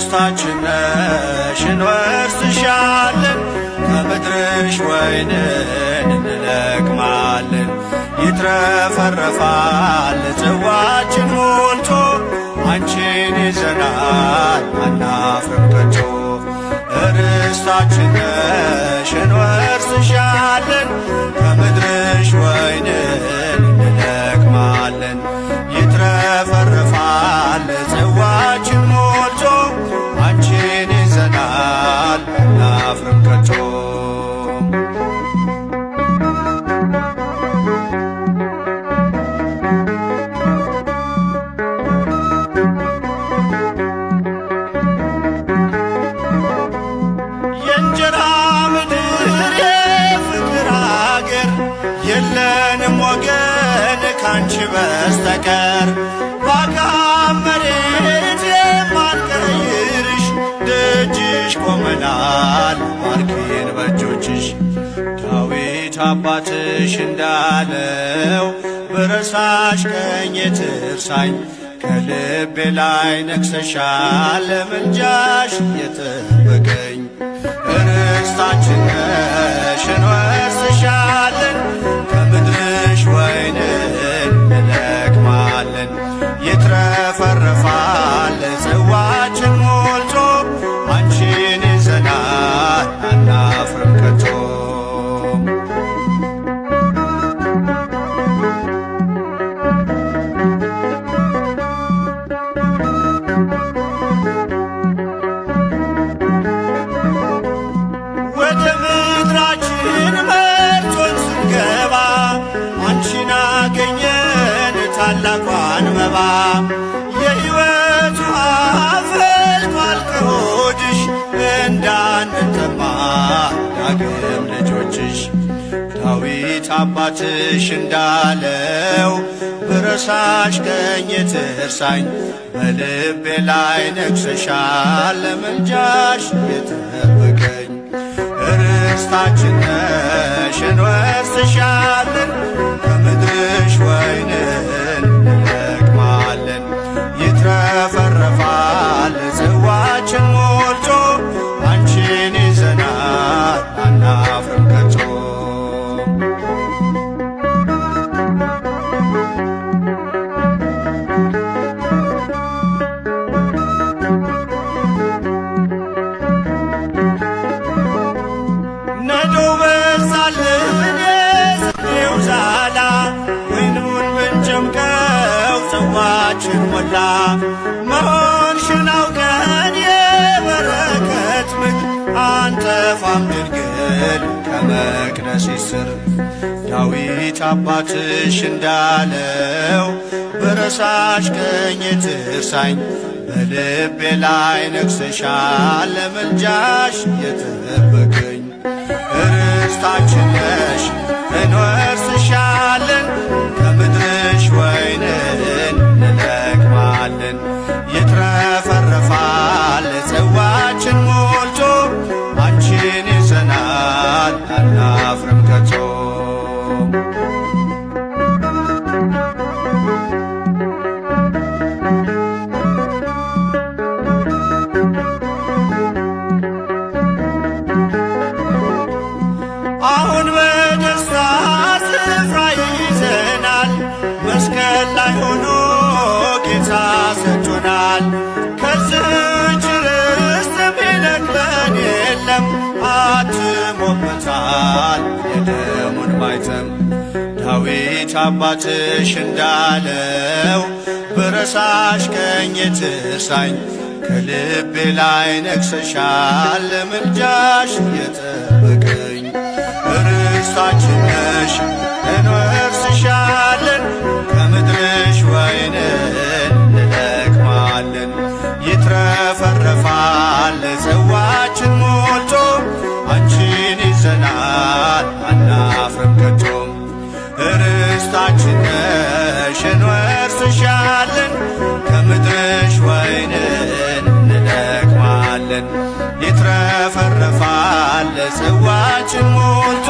ርስታችን ነሽ እንወርስሻለን፣ ከምድርሽ ወይንን እንለቅማለን። ይትረፈረፋል ጽዋችን ሞልቶ አንቺን ይዘናል አናፍርም ከቶ። ርስታችን ነሽ እንወርስሻለን፣ ከምድርሽ ወይንን እንለቅማለን። ይትረፈረፋል ጽዋችን ሞልቶ አንቺን ይዘናል አናፍርም ከቶ። የእንጀራ ምድር የፍቅር አገር የለንም ወገን ካንቺ በስተቀር። በአጋም መሬት የማንቀይርሽ ደጅሽ ቆመናል ባርኪን በእጆችሽ። ዳዊት አባትሽ እንዳለው ብረሳሽ ቀኜ ትርሳኝ፣ ከልቤ ላይ ነግሰሻል ለምልጃሽ የጠበቀኝ። ርስታችን ነሽ እንወርስሻለን፣ ከምድርሽ ወይንን እንለቅማለን። ይትረፈረፋል ጽዋችን ሞልቶ አንቺን ይዘናል አናፍርም ከቶ። ወደ ምድራችን መርቶን ስንገባ አንቺን አገኘን ታላቋን መባ። የሕይወት ውሃ ፈልቷል ከሆድሽ እንዳንጠማ ዳግም ልጆችሽ። ዳዊት አባትሽ እንዳለው ብረሳሽ ቀኜ ትርሳኝ፣ በልቤ ላይ ነግሰሻል ለምልጃሽ የጠበቀኝ። ርስታችን ነሽ እንወርስሻለን፣ ከምድርሽ ወይንን እንለቅማለን። ይትረፈረፋል ጽዋችን ሞልቶ አንቺን ይዘናል አናፍርም ከቶ። ነዶ በዛልን የስንዴው ዛላ፣ ወይኑን ብንጨምቀው ጽዋችን ሞላ። መሆንሽን አውቀን የበረከት ምድር አንጠፋም ድንግል ከመቅደስሽ ስር። ዳዊት አባትሽ እንዳለው ብረሳሽ ቀኜ ትርሳኝ፣ በልቤ ላይ ነግሰሻል ለምልጃሽ የጠበቀኝ። ርስታችን ነሽ እንወርስሻለን፣ ከምድርሽ ወይንን እንለቅማለን። ይትረፈረፋል ጽዋችን ሞልቶ አንቺን ይዘናል አናፍርም ከቶ። አሁን በደስታ ስፍራ ይዘናል፣ መስቀል ላይ ሆኖ ጌታ ሰጥቶናል። ከዚህች ርስት የሚነቅለን የለም፣ አትሞበታል የደሙን ማይተም። ዳዊት አባትሽ እንዳለው ብረሳሽ ቀኜ ትርሳኝ፣ ከልቤ ላይ ነግሰሻል ለምልጃሽ የጠበቀኝ። ርስታችን ነሽ እንወርስሻለን፣ ከምድርሽ ወይንን እንለቅማለን። ይትረፈረፋል ጽዋችን ሞልቶ አንቺን ይዘናል አናፍርም ከቶ። ርስታችን ነሽ እንወርስሻለን፣ ከምድርሽ ወይንን እንለቅማለን። ይትረፈረፋል ጽዋችን ሞልቶ